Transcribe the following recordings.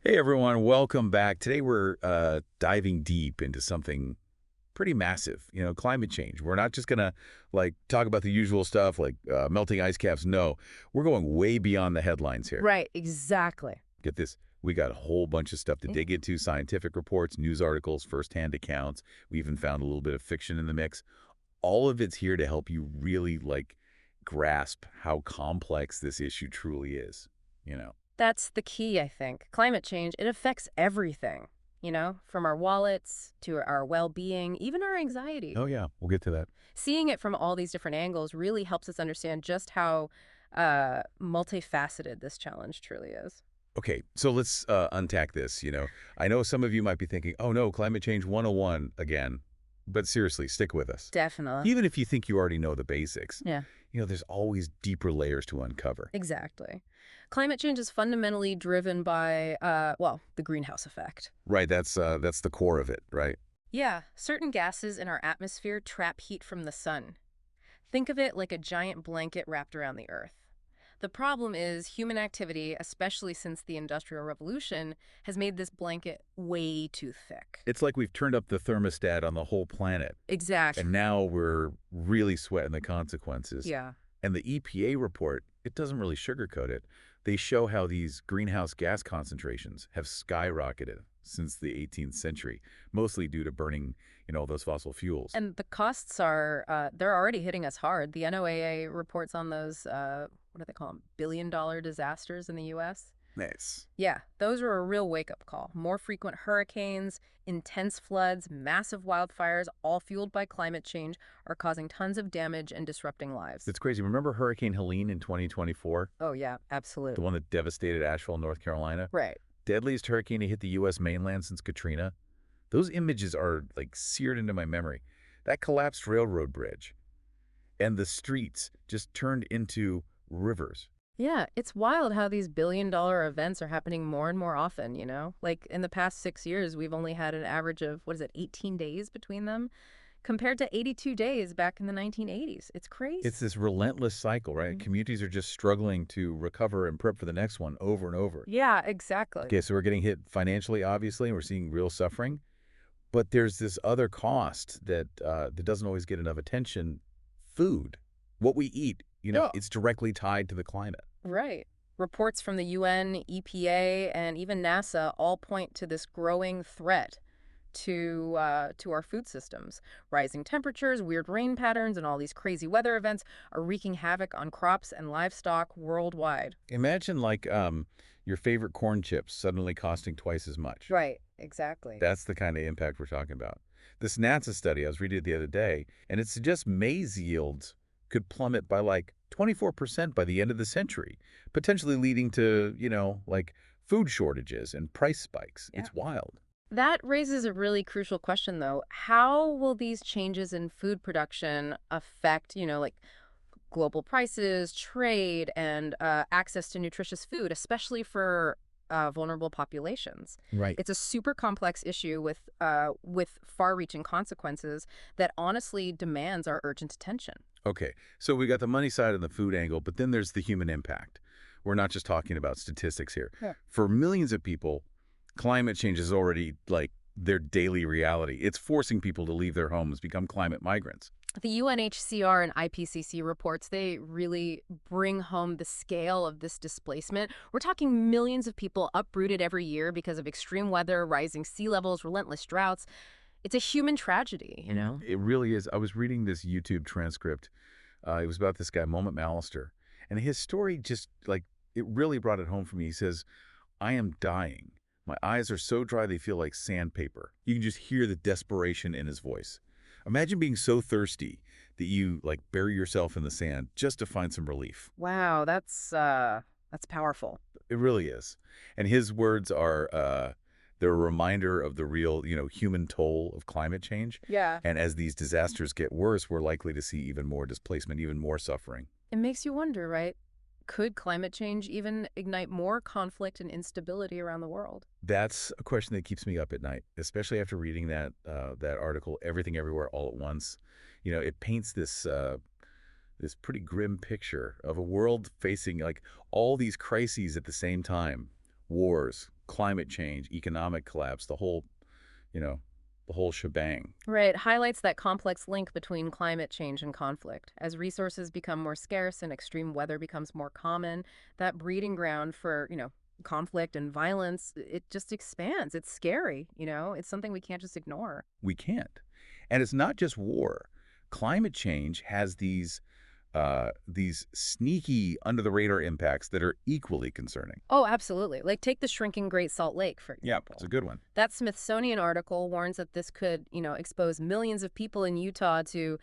Hey everyone, welcome back. Today we're diving deep into something pretty massive, climate change. We're not just gonna talk about the usual stuff like melting ice caps. No, we're going way beyond the headlines here. Right, exactly. Get this, we got a whole bunch of stuff to dig into, scientific reports, news articles, firsthand accounts. We even found a little bit of fiction in the mix. All of it's here to help you really grasp how complex this issue truly is, you know. That's the key, I think. Climate change, it affects everything, from our wallets to our well-being, even our anxiety. Oh yeah, we'll get to that. Seeing it from all these different angles really helps us understand just how multifaceted this challenge truly is. Okay, so let's untack this. I know some of you might be thinking, oh no, climate change 101 again. But seriously, stick with us. Definitely. Even if you think you already know the basics, Yeah, there's always deeper layers to uncover. exactly. Climate change is fundamentally driven by, the greenhouse effect. Right, that's the core of it, right? Yeah, certain gases in our atmosphere trap heat from the sun. Think of it like a giant blanket wrapped around the Earth. The problem is human activity, especially since the Industrial Revolution, has made this blanket way too thick. It's like we've turned up the thermostat on the whole planet, Exactly. and now we're really sweating the consequences. Yeah. And the EPA report, it doesn't really sugarcoat it. They show how these greenhouse gas concentrations have skyrocketed since the 18th century, mostly due to burning, those fossil fuels. And the costs are, they're already hitting us hard. The NOAA reports on those, what do they call them, billion-dollar disasters in the U.S. Nice. Yeah, those are a real wake-up call. More frequent hurricanes, intense floods, massive wildfires, all fueled by climate change, are causing tons of damage and disrupting lives. It's crazy. Remember Hurricane Helene in 2024? Oh, yeah, The absolutely. one that devastated Asheville, North Carolina? Right. Deadliest hurricane to hit the U.S. mainland since Katrina? Those images are, seared into my memory. That collapsed railroad bridge. And the streets just turned into rivers. Yeah, it's wild how these billion-dollar events are happening more and more often, Like in the past 6 years, we've only had an average of, 18 days between them, compared to 82 days back in the 1980s. It's crazy. It's this relentless cycle, right? Mhm. Communities are just struggling to recover and prep for the next one over and over. Yeah, exactly. Okay, so we're getting hit financially, obviously, and we're seeing real suffering. But there's this other cost that doesn't always get enough attention: food, what we eat. Yeah. It's directly tied to the climate. Right. Reports from the UN, EPA, and even NASA all point to this growing threat to our food systems. Rising temperatures, weird rain patterns, and all these crazy weather events are wreaking havoc on crops and livestock worldwide. Imagine your favorite corn chips suddenly costing twice as much. Right. Exactly. That's the kind of impact we're talking about. This NASA study, I was reading it the other day, and it suggests maize yields could plummet by 24% by the end of the century, potentially leading to, food shortages and price spikes. Yeah. It's wild. That raises a really crucial question, though. How will these changes in food production affect, global prices, trade, and access to nutritious food, especially for vulnerable populations? Right. It's a super complex issue with far-reaching consequences that honestly demands our urgent attention. Okay, so we got the money side and the food angle, but then there's the human impact. We're not just talking about statistics here. Yeah. For millions of people, climate change is already their daily reality. It's forcing people to leave their homes, become climate migrants. The UNHCR and IPCC reports, they really bring home the scale of this displacement. We're talking millions of people uprooted every year because of extreme weather, rising sea levels, relentless droughts. It's a human tragedy, It really is. I was reading this YouTube transcript. It was about this guy, Moment Mallister. And his story just, it really brought it home for me. He says, I am dying. My eyes are so dry they feel like sandpaper. You can just hear the desperation in his voice. Imagine being so thirsty that you, bury yourself in the sand just to find some relief. Wow, that's powerful. It really is. And his words are, they're a reminder of the real, human toll of climate change. Yeah. And as these disasters get worse, we're likely to see even more displacement, even more suffering. It makes you wonder, right? Could climate change even ignite more conflict and instability around the world? That's a question that keeps me up at night, especially after reading that article, Everything Everywhere All at Once. It paints this pretty grim picture of a world facing all these crises at the same time: wars, climate change, economic collapse, you know, the whole shebang. Right, highlights that complex link between climate change and conflict. As resources become more scarce and extreme weather becomes more common, that breeding ground for, conflict and violence, it just expands. It's scary, It's something we can't just ignore. We can't. And it's not just war. Climate change has these sneaky under the radar impacts that are equally concerning. Oh, absolutely. Like take the shrinking Great Salt Lake, for Yeah, it's example. a good one. That Smithsonian article warns that this could, expose millions of people in Utah to,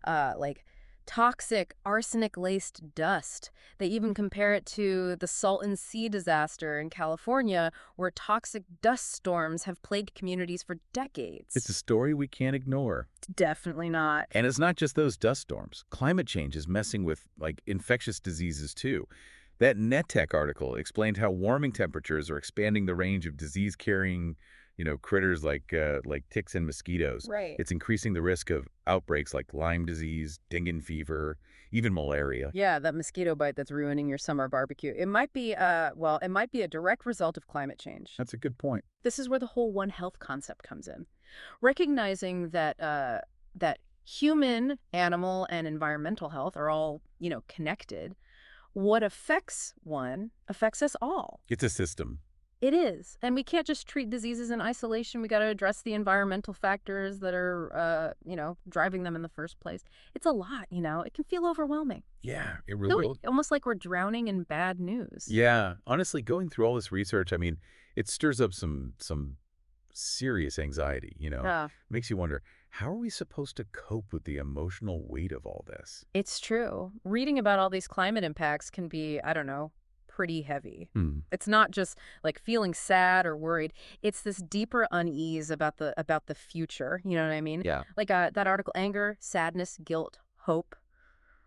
like, toxic arsenic-laced dust. They even compare it to the Salton Sea disaster in California, where toxic dust storms have plagued communities for It's a decades. story we can't ignore. Definitely not. And it's not just those dust storms. Climate change is messing with like infectious diseases too. That NetTech article explained how warming temperatures are expanding the range of disease-carrying, critters like ticks and mosquitoes. Right. It's increasing the risk of outbreaks like Lyme disease, dengue fever, even malaria. Yeah, that mosquito bite that's ruining your summer barbecue. It might be a direct result of climate change. That's a good point. This is where the whole One Health concept comes in. Recognizing that human, animal, and environmental health are all, connected. What affects one affects us all. It's a system. It is. And we can't just treat diseases in isolation. We got to address the environmental factors that are, driving them in the first place. It's a lot, It can feel overwhelming. Yeah, it No, really. almost like we're drowning in bad news. Yeah, honestly, going through all this research, I mean, it stirs up some serious anxiety, Yeah, Makes you wonder, how are we supposed to cope with the emotional weight of all this? it's true. Reading about all these climate impacts can be, I don't know, pretty heavy. Hmm. It's not just like feeling sad or worried. It's this deeper unease about the future. You know what I mean? Yeah. Like that article, anger, sadness, guilt, hope,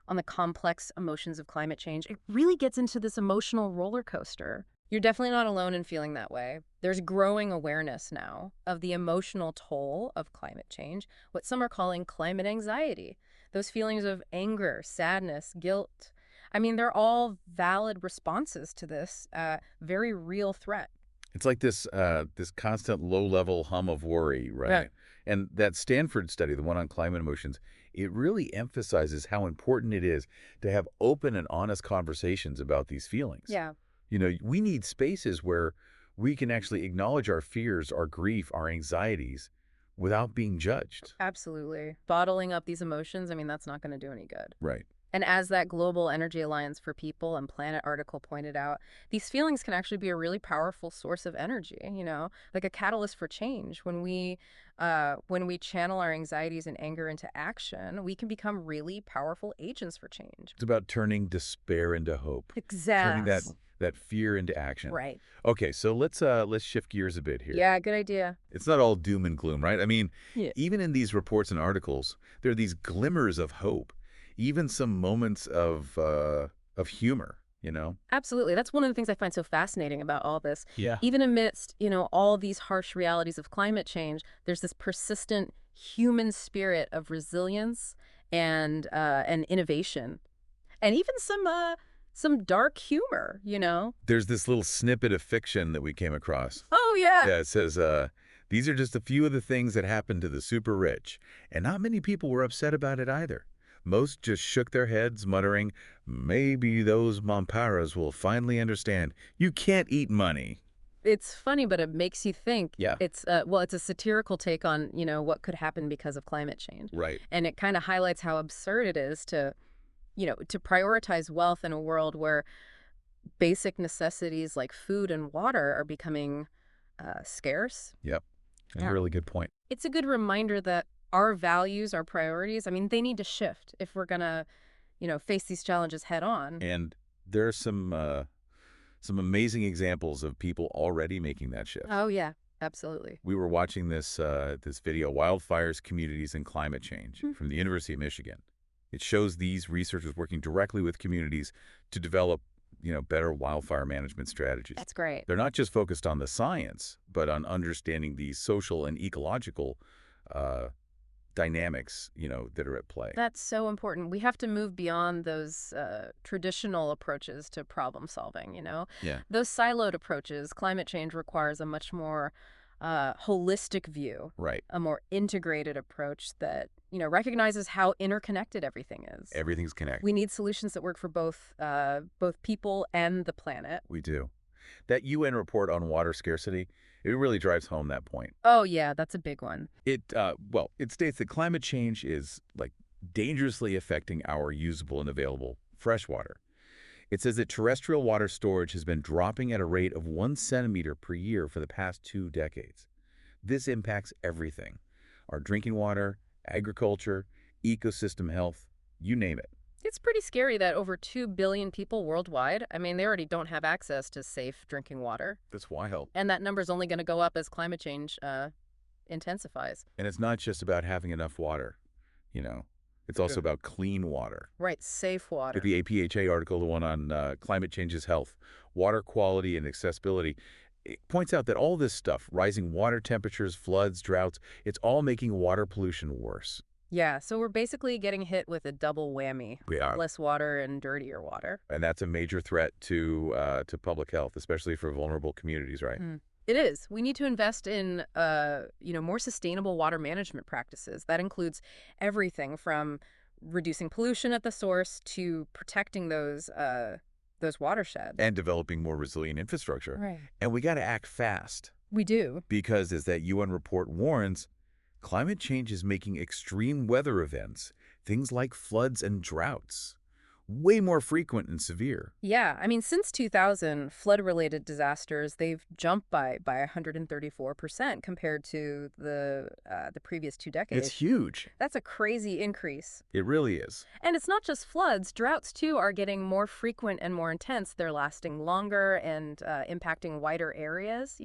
on the complex emotions of climate change. It really gets into this emotional roller coaster. You're definitely not alone in feeling that way. There's growing awareness now of the emotional toll of climate change, what some are calling climate anxiety. Those feelings of anger, sadness, guilt. I mean, they're all valid responses to this very real threat. It's like this constant low-level hum of worry, Yeah. right? And that Stanford study, the one on climate emotions, it really emphasizes how important it is to have open and honest conversations about these feelings. Yeah, We need spaces where we can actually acknowledge our fears, our grief, our anxieties without being judged. absolutely. Bottling up these emotions, I mean, that's not going to do any good. Right. And as that Global Energy Alliance for People and Planet article pointed out, these feelings can actually be a really powerful source of energy, like a catalyst for change. When we channel our anxieties and anger into action, we can become really powerful agents for change. It's about turning despair into hope, turning Exactly. that fear into action. Right. Okay, so let's shift gears a bit here. Yeah, good idea. It's not all doom and gloom, right? I mean, Yeah. even in these reports and articles, there are these glimmers of hope, even some moments of humor. Absolutely. That's one of the things I find so fascinating about all this. Yeah. Even amidst, all these harsh realities of climate change, there's this persistent human spirit of resilience and innovation, and even some dark humor. There's this little snippet of fiction that we came across. Oh yeah. Yeah, it says, these are just a few of the things that happened to the super rich, and not many people were upset about it either. Most just shook their heads, muttering, maybe those Mamparas will finally understand. You can't eat money. It's funny, but it makes you think. Yeah. It's it's a satirical take on, what could happen because of climate change. Right. And it kind of highlights how absurd it is to prioritize wealth in a world where basic necessities like food and water are becoming scarce. Yep. That's Yeah. a really good point. It's a good reminder that our values, our priorities, I mean, they need to shift if we're going to, face these challenges head on. And there are some amazing examples of people already making that shift. Oh, yeah, absolutely. We were watching this video, Wildfires, Communities, and Climate Change, Hmm. from the University of Michigan. It shows these researchers working directly with communities to develop, better wildfire management strategies. That's great. They're not just focused on the science, but on understanding the social and ecological uh, dynamics, that are at play. That's so important. We have to move beyond those traditional approaches to problem solving, you know? Yeah. Those siloed approaches, climate change requires a much more holistic view, Right. a more integrated approach that, recognizes how interconnected everything is. Everything's connected. We need solutions that work for both people and the planet. We do. That UN report on water scarcity, it really drives home that point. Oh, yeah, that's a big one. It states that climate change is like dangerously affecting our usable and available fresh water. It says that terrestrial water storage has been dropping at a rate of 1 centimeter per year for the past 2 decades. This impacts everything: our drinking water, agriculture, ecosystem health, you name it. It's pretty scary that over 2 billion people worldwide, I mean, they already don't have access to safe drinking water. That's wild. And that number's only going to go up as climate change intensifies. And it's not just about having enough water, you know. It's also Yeah. about clean water. Right, safe water. Like the APHA article, the one on climate change's health, water quality and accessibility, it points out that all this stuff, rising water temperatures, floods, droughts, it's all making water pollution worse. Yeah, so we're basically getting hit with a double whammy. We are. Less water and dirtier water. And that's a major threat to public health, especially for vulnerable communities, right? It is. We need to invest in, more sustainable water management practices. That includes everything from reducing pollution at the source to protecting those watersheds. And developing more resilient infrastructure. Right. And we got to act fast We do. because, as that UN report warns, climate change is making extreme weather events, things like floods and droughts, way more frequent and severe. Yeah, I mean, since 2000, flood-related disasters, they've jumped by 134% compared to the previous 2 decades. It's huge. That's a crazy increase. It really is. And it's not just floods. Droughts, too, are getting more frequent and more intense. They're lasting longer and impacting wider areas,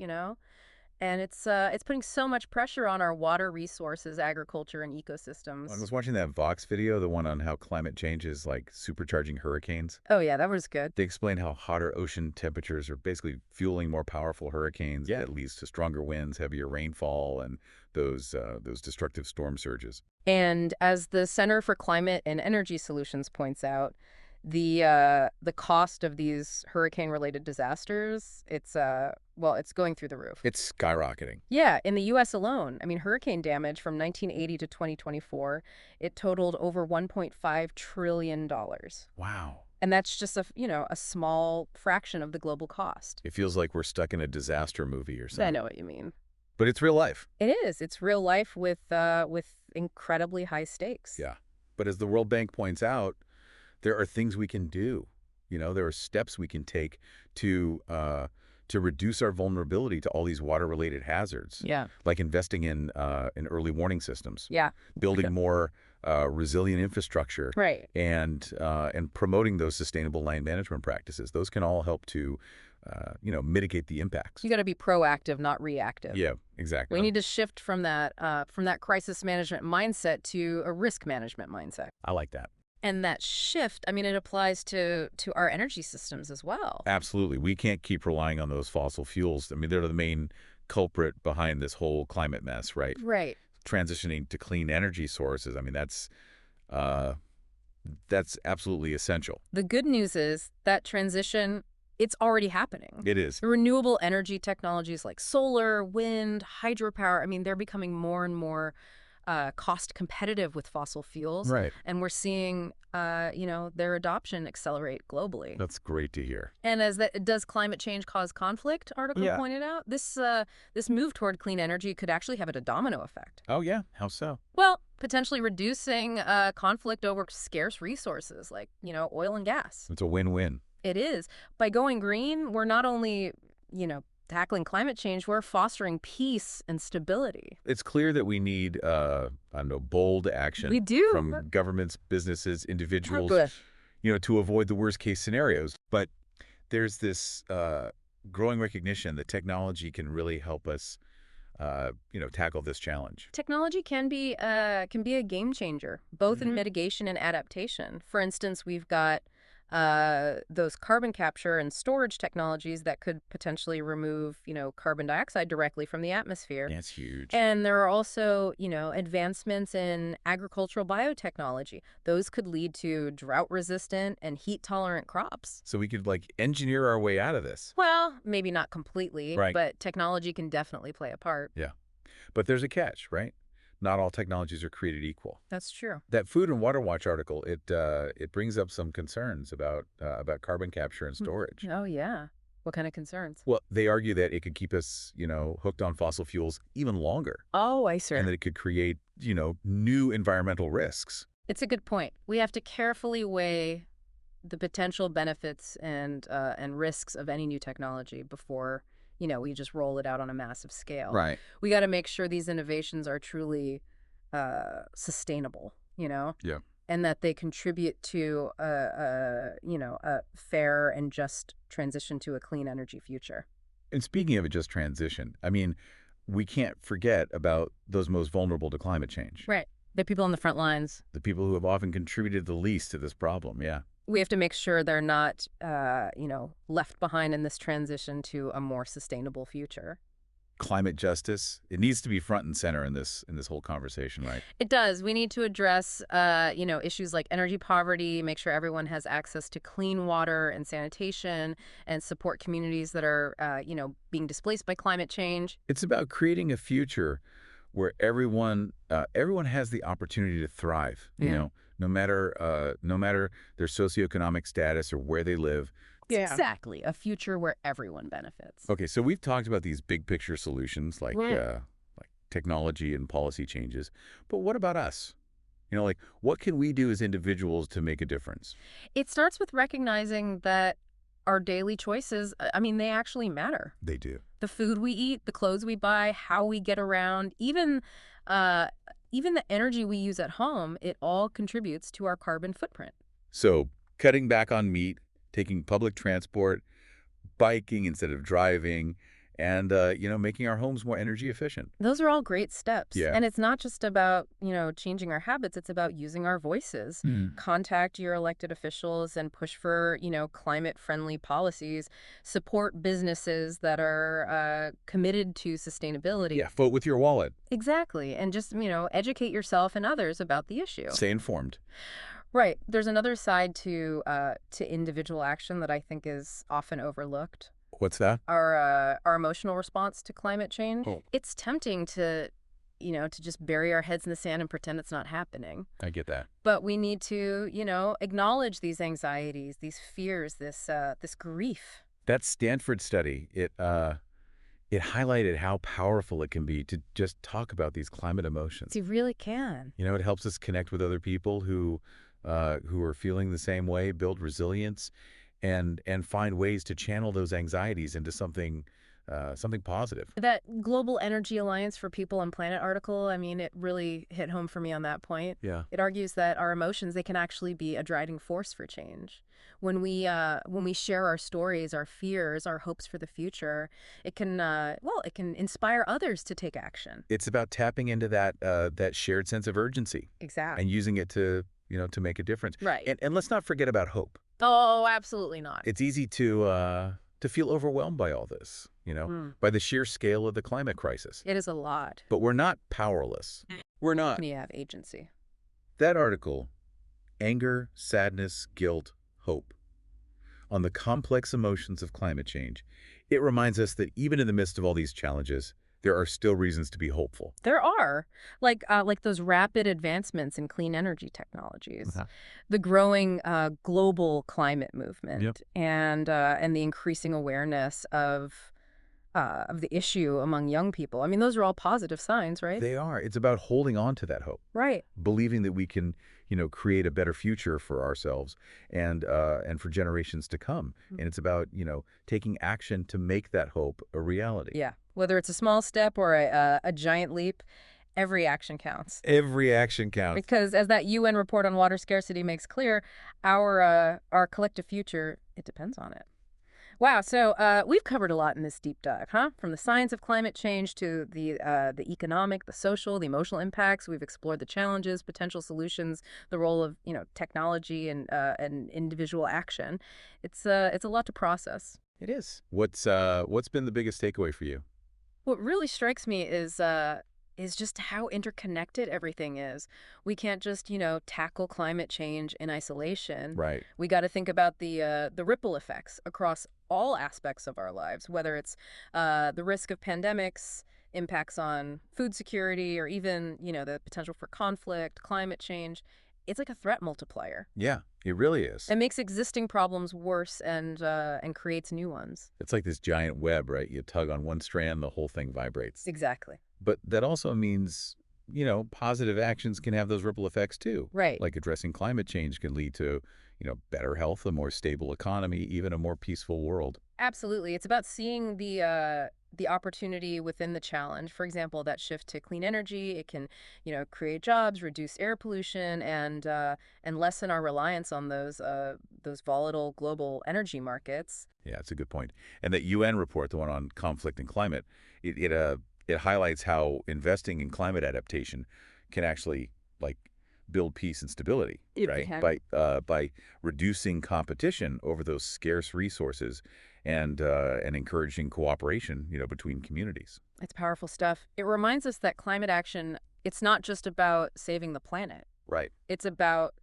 And it's putting so much pressure on our water resources, agriculture, and I ecosystems. was watching that Vox video, the one on how climate change is like supercharging hurricanes. Oh, yeah, that was good. They explain how hotter ocean temperatures are basically fueling more powerful hurricanes. Yeah. That leads to stronger winds, heavier rainfall, and those destructive storm surges. And as the Center for Climate and Energy Solutions points out, the cost of these hurricane-related disasters, it's going through the roof. It's skyrocketing. Yeah, in the U.S. alone, I mean, hurricane damage from 1980 to 2024, it totaled over $1.5 trillion. Wow. And that's just a small fraction of the global cost. It feels like we're stuck in a disaster movie or I something. know what you mean. But it's real life. It is. It's real life with incredibly high stakes. Yeah. But as the World Bank points out, there are things we can do. There are steps we can take to reduce our vulnerability to all these water-related hazards. Yeah. Like investing in early warning systems. Yeah. Building more resilient infrastructure. Right. And promoting those sustainable land management practices. Those can all help to, mitigate the impacts. You got to be proactive, not reactive. Yeah, exactly. We need to shift from that crisis management mindset to a risk management mindset. I like that. And that shift, I mean, it applies to our energy systems as well. Absolutely. We can't keep relying on those fossil fuels. I mean, they're the main culprit behind this whole climate mess, right? Right. Transitioning to clean energy sources. I mean, that's absolutely essential. The good news is that transition, it's already happening. It is. Renewable energy technologies like solar, wind, hydropower, I mean, they're becoming more and more cost competitive with fossil fuels. Right. And we're seeing, their adoption accelerate globally. That's great to hear. And does climate change cause conflict? Article pointed out this move toward clean energy could actually have a domino effect. Oh yeah, how so? Well, potentially reducing conflict over scarce resources like oil and gas. It's a win-win. It is. By going green, we're not only tackling climate change, we're fostering peace and stability. It's clear that we need, bold action. We do. From governments, businesses, individuals, Good. to avoid the worst case scenarios. But there's this growing recognition that technology can really help us, tackle this challenge. Technology can be a game changer, both in Mhm. mitigation and adaptation. For instance, we've got those carbon capture and storage technologies that could potentially remove, carbon dioxide directly from the atmosphere. That's huge. And there are also, advancements in agricultural biotechnology. Those could lead to drought-resistant and heat-tolerant crops. So we could like engineer our way out of this. Well, maybe not completely, Right. but technology can definitely play a part. Yeah. But there's a catch, right? Not all technologies are created equal. That's true. That Food and Water Watch article, it brings up some concerns about carbon capture and Hmm. storage. Oh, yeah. What kind of concerns? Well, they argue that it could keep us, hooked on fossil fuels even longer, Oh, I see. and that it could create, new environmental risks. It's a good point. We have to carefully weigh the potential benefits and risks of any new technology before, we just roll it out on a massive scale. Right. We got to make sure these innovations are truly sustainable, Yeah. and that they contribute to a fair and just transition to a clean energy future. And speaking of a just transition, I mean, we can't forget about those most vulnerable to climate change. Right. The people on the front lines. The people who have often contributed the least to this problem. Yeah. We have to make sure they're not, left behind in this transition to a more sustainable future. Climate justice, it needs to be front and center in this whole conversation, right? It does. We need to address, issues like energy poverty, make sure everyone has access to clean water and sanitation, and support communities that are, being displaced by climate change. It's about creating a future where everyone has the opportunity to thrive, Yeah. no matter their socioeconomic status or where they live. Yeah. Exactly. A future where everyone benefits. Okay, so we've talked about these big picture solutions like technology and policy changes, but what about us? Like what can we do as individuals to make a difference? It starts with recognizing that our daily choices, they actually matter. They do. The food we eat, the clothes we buy, how we get around, even the energy we use at home, it all contributes to our carbon footprint. So cutting back on meat, taking public transport, biking instead of driving, and making our homes more energy efficient. Those are all great steps. Yeah. And it's not just about, changing our habits. It's about using our voices. Contact your elected officials and push for, climate-friendly policies. Support businesses that are committed to sustainability. Yeah, vote with your wallet. Exactly. And just, educate yourself and others about the issue. Stay informed. Right. There's another side to individual action that I think is often overlooked. What's that? Our emotional response to climate change. Oh. It's tempting to just bury our heads in the sand and pretend it's not happening. I get that. But we need to, acknowledge these anxieties, these fears, this grief. That Stanford study, it highlighted how powerful it can be to just talk about these climate emotions. You really can. It helps us connect with other people who are feeling the same way, build resilience, and find ways to channel those anxieties into something positive. That Global Energy Alliance for People and Planet article, it really hit home for me on that point. Yeah. It argues that our emotions, they can actually be a driving force for change. When we share our stories, our fears, our hopes for the future, it can inspire others to take action. It's about tapping into that shared sense of urgency Exactly. and using it to make a difference. Right. And let's not forget about hope. Oh, absolutely not. It's easy to feel overwhelmed by all this, by the sheer scale of the climate crisis. It is a lot. But we're not powerless. We're not. You have agency. That article, Anger, Sadness, Guilt, Hope, on the complex emotions of climate change, it reminds us that even in the midst of all these challenges, there are still reasons to be hopeful. There are, like those rapid advancements in clean energy technologies, the growing global climate movement, Yep. and the increasing awareness of the issue among young people. Those are all positive signs, right? They are. It's about holding on to that hope, Right. believing that we can, create a better future for ourselves and for generations to come. And it's about, taking action to make that hope a reality. Yeah. Whether it's a small step or a giant leap, every action counts. Every action counts. Because as that UN report on water scarcity makes clear, our collective future, it depends on it. Wow, so we've covered a lot in this deep dive, huh? From the science of climate change to the economic, the social, the emotional impacts. We've explored the challenges, potential solutions, the role of technology and individual action. It's a lot to process. It is. What's been the biggest takeaway for you? What really strikes me is just how interconnected everything is. We can't just, tackle climate change in isolation. Right. We got to think about the ripple effects across all aspects of our lives, whether it's the risk of pandemics, impacts on food security, or even, the potential for conflict, climate change. It's like a threat multiplier. Yeah, it really is. It makes existing problems worse and creates new ones. It's like this giant web, right? You tug on one strand, the whole thing vibrates. Exactly. But that also means, positive actions can have those ripple effects too. Right. Like addressing climate change can lead to, better health, a more stable economy, even a more peaceful world. Absolutely. It's about seeing the opportunity within the challenge. For example, that shift to clean energy, it can, create jobs, reduce air pollution, and lessen our reliance on those volatile global energy markets. Yeah, it's a good point. And that UN report, the one on conflict and climate, it highlights how investing in climate adaptation can actually like build peace and stability, It right? can. By reducing competition over those scarce resources and encouraging cooperation, between communities. It's powerful stuff. It reminds us that climate action, it's not just about saving the planet. Right. It's about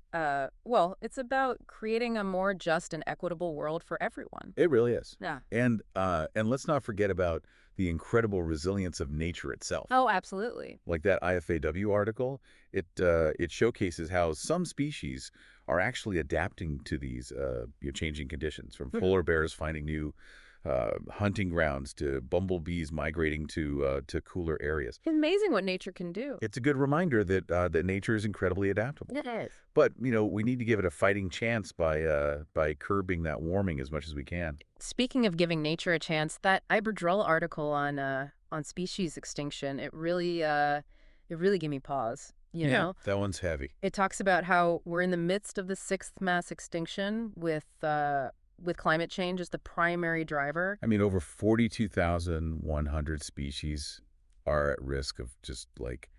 creating a more just and equitable world for everyone. It really is. Yeah. And let's not forget about the incredible resilience of nature itself. Oh, absolutely. Like that IFAW article, it showcases how some species are actually adapting to these changing conditions, from polar bears finding new hunting grounds to bumblebees migrating to cooler areas. Amazing what nature can do. It's a good reminder that nature is incredibly adaptable. It is. But we need to give it a fighting chance by curbing that warming as much as we can. Speaking of giving nature a chance, that Iberdrola article on species extinction, it really gave me pause. That one's heavy. It talks about how we're in the midst of the sixth mass extinction with climate change as the primary driver. I mean, over 42,100 species are at risk of just like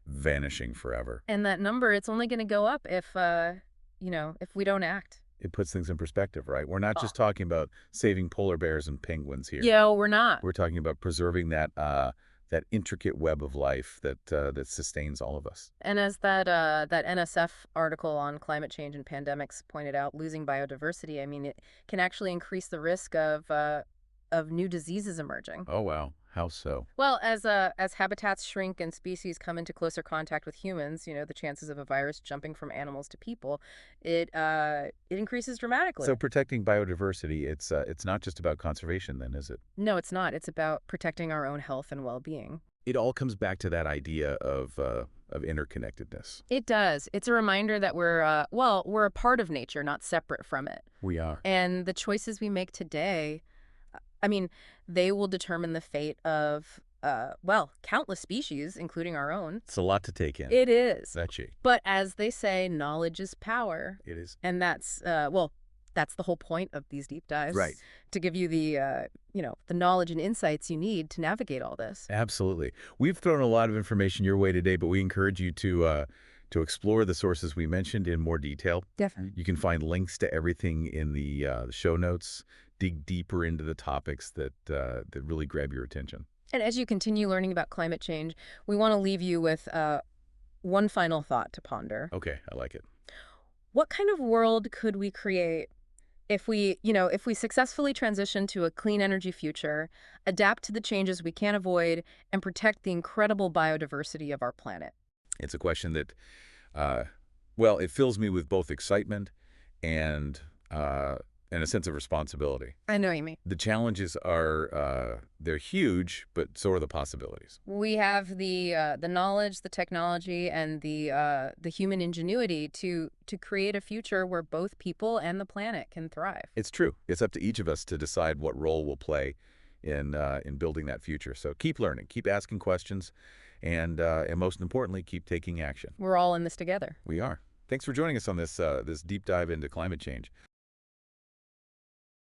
vanishing forever. And that number, it's only going to go up if we don't act. It puts things in perspective, right? We're not Oh. just talking about saving polar bears and penguins here. Yeah, we're not. We're talking about preserving that intricate web of life that sustains all of us. And as that NSF article on climate change and pandemics pointed out, losing biodiversity, I mean, it can actually increase the risk of new diseases emerging. Oh, wow. How so? Well, as habitats shrink and species come into closer contact with humans, the chances of a virus jumping from animals to people, it increases dramatically. So protecting biodiversity, it's not just about conservation then, is it? No, it's not. It's about protecting our own health and well-being. It all comes back to that idea of interconnectedness. It does. It's a reminder that we're a part of nature, not separate from it. We are. And the choices we make today, I mean, they will determine the fate of, countless species, including our own. It's a lot to take in. It is. That she. But as they say, knowledge is power. It is. And that's the whole point of these deep dives. Right. To give you the knowledge and insights you need to navigate all this. Absolutely. We've thrown a lot of information your way today, but we encourage you to explore the sources we mentioned in more detail. Definitely. You can find links to everything in the show notes. Dig deeper into the topics that really grab your attention. And as you continue learning about climate change, we want to leave you with one final thought to ponder. Okay, I like it. What kind of world could we create if we successfully transition to a clean energy future, adapt to the changes we can't avoid, and protect the incredible biodiversity of our planet? It's a question that, it fills me with both excitement and and a sense of responsibility. I know what you mean. The challenges they're huge, but so are the possibilities. We have the knowledge, the technology, and the human ingenuity to create a future where both people and the planet can thrive. It's true. It's up to each of us to decide what role we'll play in building that future. So keep learning, keep asking questions, and most importantly, keep taking action. We're all in this together. We are. Thanks for joining us on this deep dive into climate change.